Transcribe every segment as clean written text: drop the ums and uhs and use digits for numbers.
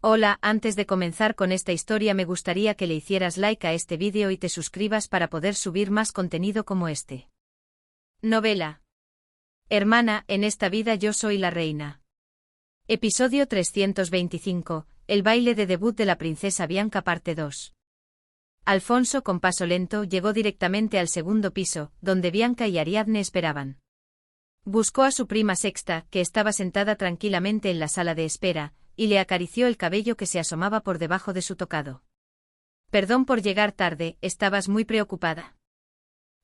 Hola, antes de comenzar con esta historia me gustaría que le hicieras like a este vídeo y te suscribas para poder subir más contenido como este. Novela. Hermana, en esta vida yo soy la reina. Episodio 325, el baile de debut de la princesa Bianca parte 2. Alfonso con paso lento llegó directamente al segundo piso, donde Bianca y Ariadne esperaban. Buscó a su prima Sexta, que estaba sentada tranquilamente en la sala de espera, y le acarició el cabello que se asomaba por debajo de su tocado. Perdón por llegar tarde, ¿estabas muy preocupada?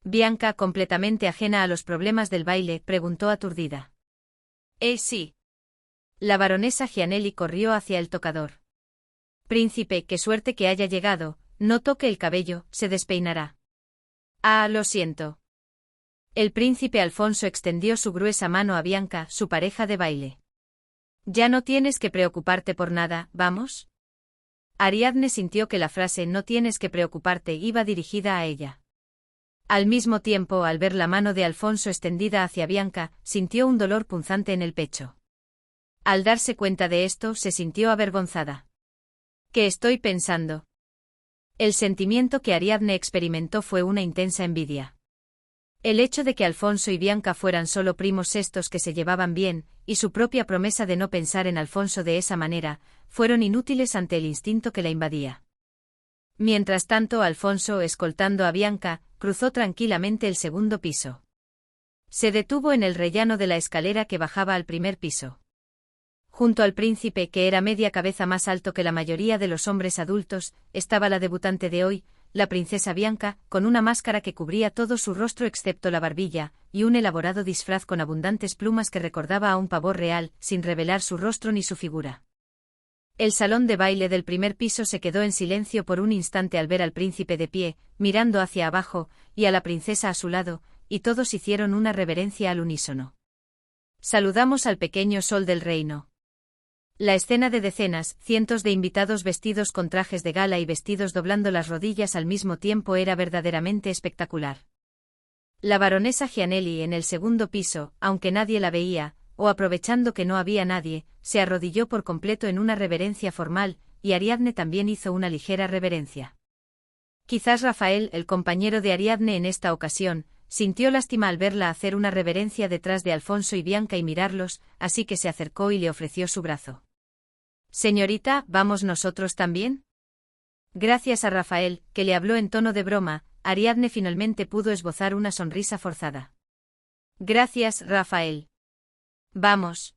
Bianca, completamente ajena a los problemas del baile, preguntó aturdida. Sí. La baronesa Gianelli corrió hacia el tocador. Príncipe, qué suerte que haya llegado, no toque el cabello, se despeinará. Ah, lo siento. El príncipe Alfonso extendió su gruesa mano a Bianca, su pareja de baile. Ya no tienes que preocuparte por nada, ¿vamos? Ariadne sintió que la frase no tienes que preocuparte iba dirigida a ella. Al mismo tiempo, al ver la mano de Alfonso extendida hacia Bianca, sintió un dolor punzante en el pecho. Al darse cuenta de esto, se sintió avergonzada. ¿Qué estoy pensando? El sentimiento que Ariadne experimentó fue una intensa envidia. El hecho de que Alfonso y Bianca fueran solo primos estos que se llevaban bien, y su propia promesa de no pensar en Alfonso de esa manera, fueron inútiles ante el instinto que la invadía. Mientras tanto, Alfonso, escoltando a Bianca, cruzó tranquilamente el segundo piso. Se detuvo en el rellano de la escalera que bajaba al primer piso. Junto al príncipe, que era media cabeza más alto que la mayoría de los hombres adultos, estaba la debutante de hoy, la princesa Bianca, con una máscara que cubría todo su rostro excepto la barbilla, y un elaborado disfraz con abundantes plumas que recordaba a un pavor real, sin revelar su rostro ni su figura. El salón de baile del primer piso se quedó en silencio por un instante al ver al príncipe de pie, mirando hacia abajo, y a la princesa a su lado, y todos hicieron una reverencia al unísono. Saludamos al pequeño sol del reino. La escena de decenas, cientos de invitados vestidos con trajes de gala y vestidos doblando las rodillas al mismo tiempo era verdaderamente espectacular. La baronesa Gianelli en el segundo piso, aunque nadie la veía, o aprovechando que no había nadie, se arrodilló por completo en una reverencia formal, y Ariadne también hizo una ligera reverencia. Quizás Rafael, el compañero de Ariadne en esta ocasión, sintió lástima al verla hacer una reverencia detrás de Alfonso y Bianca y mirarlos, así que se acercó y le ofreció su brazo. Señorita, ¿vamos nosotros también? Gracias a Rafael, que le habló en tono de broma, Ariadne finalmente pudo esbozar una sonrisa forzada. Gracias, Rafael. Vamos.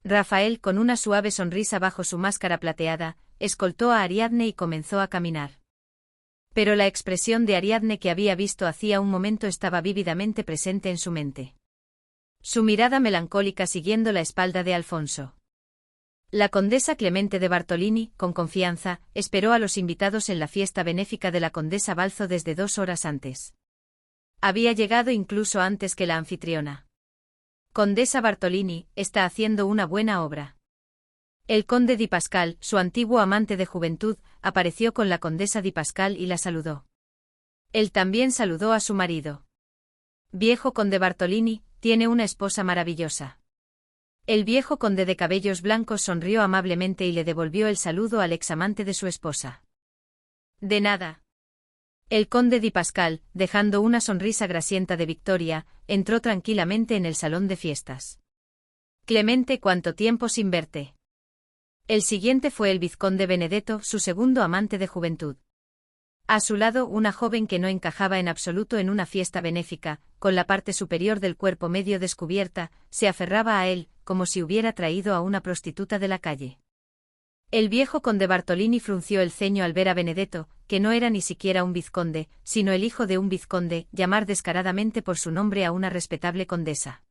Rafael, con una suave sonrisa bajo su máscara plateada, escoltó a Ariadne y comenzó a caminar. Pero la expresión de Ariadne que había visto hacía un momento estaba vívidamente presente en su mente. Su mirada melancólica siguiendo la espalda de Alfonso. La condesa Clemente de Bartolini, con confianza, esperó a los invitados en la fiesta benéfica de la condesa Balzo desde 2 horas antes. Había llegado incluso antes que la anfitriona. Condesa Bartolini, está haciendo una buena obra. El conde Di Pascal, su antiguo amante de juventud, apareció con la condesa Di Pascal y la saludó. Él también saludó a su marido. Viejo conde Bartolini, tiene una esposa maravillosa. El viejo conde de cabellos blancos sonrió amablemente y le devolvió el saludo al examante de su esposa. De nada. El conde Di Pascal, dejando una sonrisa grasienta de victoria, entró tranquilamente en el salón de fiestas. Clemente, ¿cuánto tiempo sin verte? El siguiente fue el vizconde Benedetto, su segundo amante de juventud. A su lado, una joven que no encajaba en absoluto en una fiesta benéfica, con la parte superior del cuerpo medio descubierta, se aferraba a él, como si hubiera traído a una prostituta de la calle. El viejo conde Bartolini frunció el ceño al ver a Benedetto, que no era ni siquiera un vizconde, sino el hijo de un vizconde, llamar descaradamente por su nombre a una respetable condesa.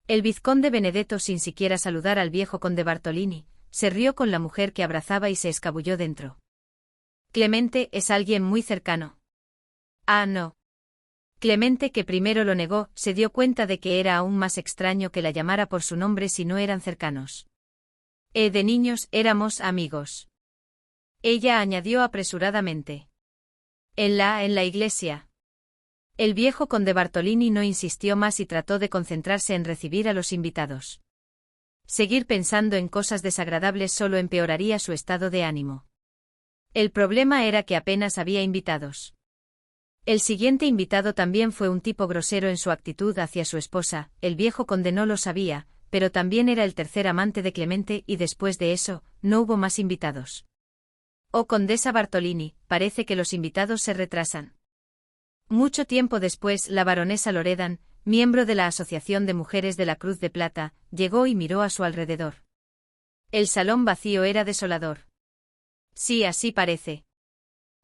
El vizconde Benedetto, sin siquiera saludar al viejo conde Bartolini, se rió con la mujer que abrazaba y se escabulló dentro. Clemente es alguien muy cercano. Ah, no. Clemente, que primero lo negó, se dio cuenta de que era aún más extraño que la llamara por su nombre si no eran cercanos. De niños éramos amigos. Ella añadió apresuradamente. En la iglesia. El viejo conde Bartolini no insistió más y trató de concentrarse en recibir a los invitados. Seguir pensando en cosas desagradables solo empeoraría su estado de ánimo. El problema era que apenas había invitados. El siguiente invitado también fue un tipo grosero en su actitud hacia su esposa. El viejo conde no lo sabía, pero también era el tercer amante de Clemente y después de eso, no hubo más invitados. Oh condesa Bartolini, parece que los invitados se retrasan. Mucho tiempo después, la baronesa Loredan, miembro de la Asociación de Mujeres de la Cruz de Plata, llegó y miró a su alrededor. El salón vacío era desolador. Sí, así parece.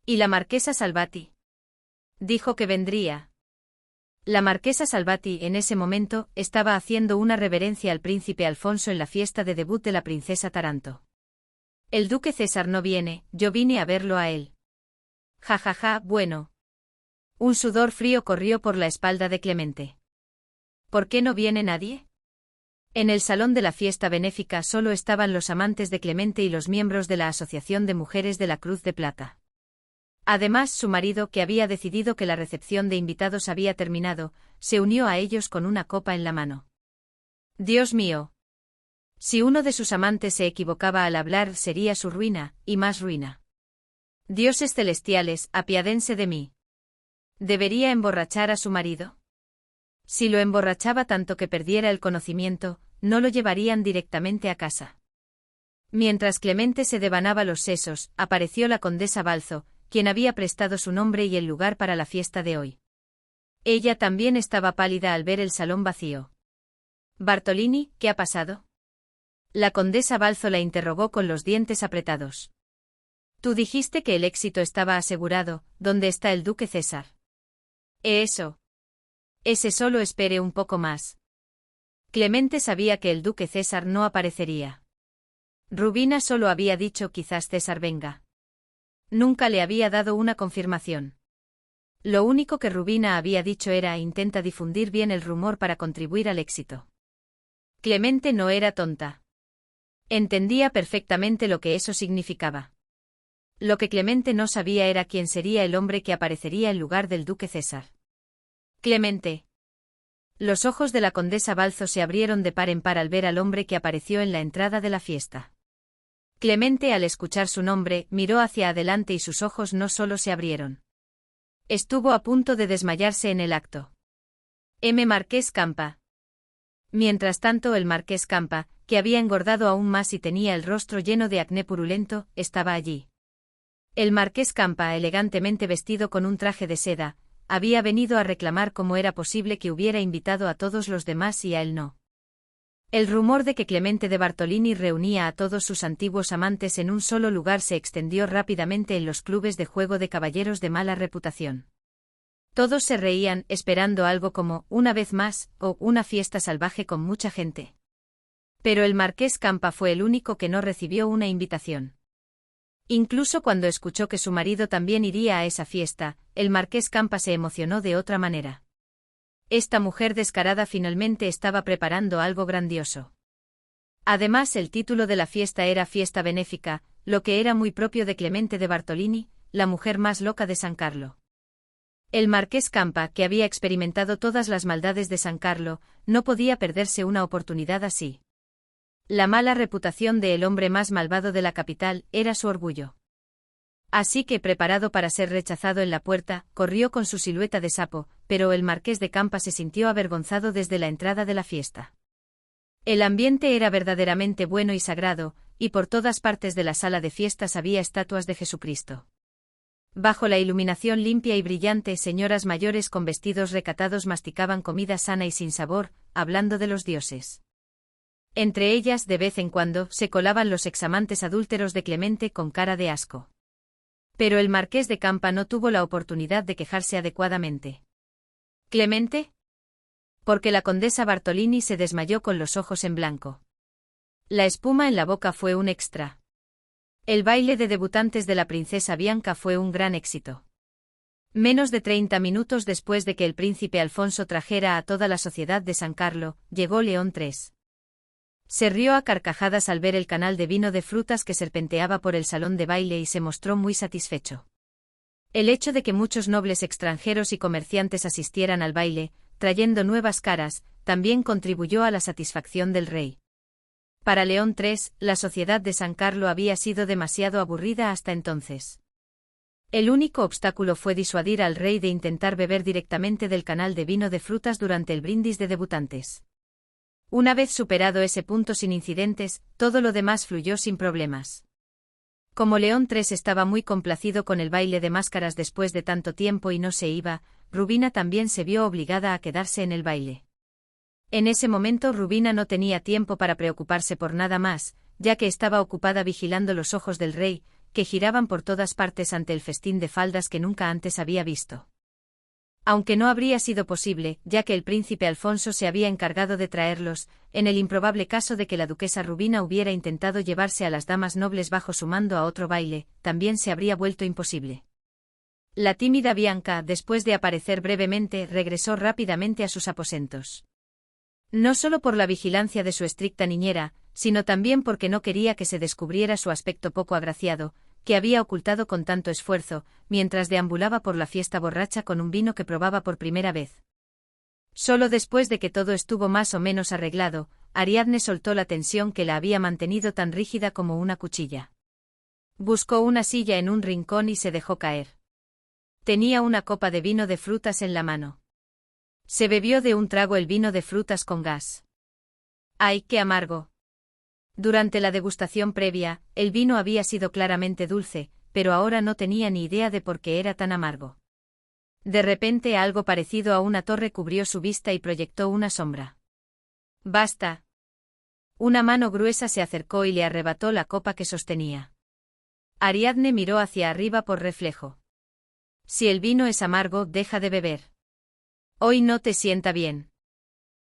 ¿Y la marquesa Salvati? Dijo que vendría. La marquesa Salvati en ese momento estaba haciendo una reverencia al príncipe Alfonso en la fiesta de debut de la princesa Taranto. El duque César no viene, yo vine a verlo a él. Ja ja ja, bueno. Un sudor frío corrió por la espalda de Clemente. ¿Por qué no viene nadie? En el salón de la fiesta benéfica solo estaban los amantes de Clemente y los miembros de la Asociación de Mujeres de la Cruz de Plata. Además, su marido, que había decidido que la recepción de invitados había terminado, se unió a ellos con una copa en la mano. Dios mío. Si uno de sus amantes se equivocaba al hablar, sería su ruina, y más ruina. Dioses celestiales, apiádense de mí. ¿Debería emborrachar a su marido? Si lo emborrachaba tanto que perdiera el conocimiento, no lo llevarían directamente a casa. Mientras Clemente se devanaba los sesos, apareció la condesa Balzo, quien había prestado su nombre y el lugar para la fiesta de hoy. Ella también estaba pálida al ver el salón vacío. Bartolini, ¿qué ha pasado? La condesa Balzo la interrogó con los dientes apretados. Tú dijiste que el éxito estaba asegurado, ¿dónde está el duque César? Eso. Ese solo espere un poco más. Clemente sabía que el duque César no aparecería. Rubina solo había dicho quizás César venga. Nunca le había dado una confirmación. Lo único que Rubina había dicho era intenta difundir bien el rumor para contribuir al éxito. Clemente no era tonta. Entendía perfectamente lo que eso significaba. Lo que Clemente no sabía era quién sería el hombre que aparecería en lugar del duque César. Clemente. Los ojos de la condesa Balzo se abrieron de par en par al ver al hombre que apareció en la entrada de la fiesta. Clemente, al escuchar su nombre, miró hacia adelante y sus ojos no solo se abrieron. Estuvo a punto de desmayarse en el acto. M. Marqués Campa. Mientras tanto, el marqués Campa, que había engordado aún más y tenía el rostro lleno de acné purulento, estaba allí. El marqués Campa, elegantemente vestido con un traje de seda, había venido a reclamar cómo era posible que hubiera invitado a todos los demás y a él no. El rumor de que Clemente de Bartolini reunía a todos sus antiguos amantes en un solo lugar se extendió rápidamente en los clubes de juego de caballeros de mala reputación. Todos se reían, esperando algo como, una vez más, o una fiesta salvaje con mucha gente. Pero el marqués Campa fue el único que no recibió una invitación. Incluso cuando escuchó que su marido también iría a esa fiesta, el marqués Campa se emocionó de otra manera. Esta mujer descarada finalmente estaba preparando algo grandioso. Además, el título de la fiesta era Fiesta Benéfica, lo que era muy propio de Clemente de Bartolini, la mujer más loca de San Carlo. El marqués Campa, que había experimentado todas las maldades de San Carlo, no podía perderse una oportunidad así. La mala reputación de el hombre más malvado de la capital era su orgullo. Así que, preparado para ser rechazado en la puerta, corrió con su silueta de sapo, pero el marqués de Campa se sintió avergonzado desde la entrada de la fiesta. El ambiente era verdaderamente bueno y sagrado, y por todas partes de la sala de fiestas había estatuas de Jesucristo. Bajo la iluminación limpia y brillante, señoras mayores con vestidos recatados masticaban comida sana y sin sabor, hablando de los dioses. Entre ellas, de vez en cuando, se colaban los examantes adúlteros de Clemente con cara de asco. Pero el marqués de Campa no tuvo la oportunidad de quejarse adecuadamente. ¿Clemente? Porque la condesa Bartolini se desmayó con los ojos en blanco. La espuma en la boca fue un extra. El baile de debutantes de la princesa Bianca fue un gran éxito. Menos de 30 minutos después de que el príncipe Alfonso trajera a toda la sociedad de San Carlo, llegó León III. Se rió a carcajadas al ver el canal de vino de frutas que serpenteaba por el salón de baile y se mostró muy satisfecho. El hecho de que muchos nobles extranjeros y comerciantes asistieran al baile, trayendo nuevas caras, también contribuyó a la satisfacción del rey. Para León III, la sociedad de San Carlo había sido demasiado aburrida hasta entonces. El único obstáculo fue disuadir al rey de intentar beber directamente del canal de vino de frutas durante el brindis de debutantes. Una vez superado ese punto sin incidentes, todo lo demás fluyó sin problemas. Como León III estaba muy complacido con el baile de máscaras después de tanto tiempo y no se iba, Rubina también se vio obligada a quedarse en el baile. En ese momento Rubina no tenía tiempo para preocuparse por nada más, ya que estaba ocupada vigilando los ojos del rey, que giraban por todas partes ante el festín de faldas que nunca antes había visto. Aunque no habría sido posible, ya que el príncipe Alfonso se había encargado de traerlos, en el improbable caso de que la duquesa Rubina hubiera intentado llevarse a las damas nobles bajo su mando a otro baile, también se habría vuelto imposible. La tímida Bianca, después de aparecer brevemente, regresó rápidamente a sus aposentos. No solo por la vigilancia de su estricta niñera, sino también porque no quería que se descubriera su aspecto poco agraciado, que había ocultado con tanto esfuerzo, mientras deambulaba por la fiesta borracha con un vino que probaba por primera vez. Solo después de que todo estuvo más o menos arreglado, Ariadne soltó la tensión que la había mantenido tan rígida como una cuchilla. Buscó una silla en un rincón y se dejó caer. Tenía una copa de vino de frutas en la mano. Se bebió de un trago el vino de frutas con gas. ¡Ay, qué amargo! Durante la degustación previa, el vino había sido claramente dulce, pero ahora no tenía ni idea de por qué era tan amargo. De repente algo parecido a una torre cubrió su vista y proyectó una sombra. ¡Basta! Una mano gruesa se acercó y le arrebató la copa que sostenía. Ariadne miró hacia arriba por reflejo. Si el vino es amargo, deja de beber. Hoy no te sienta bien.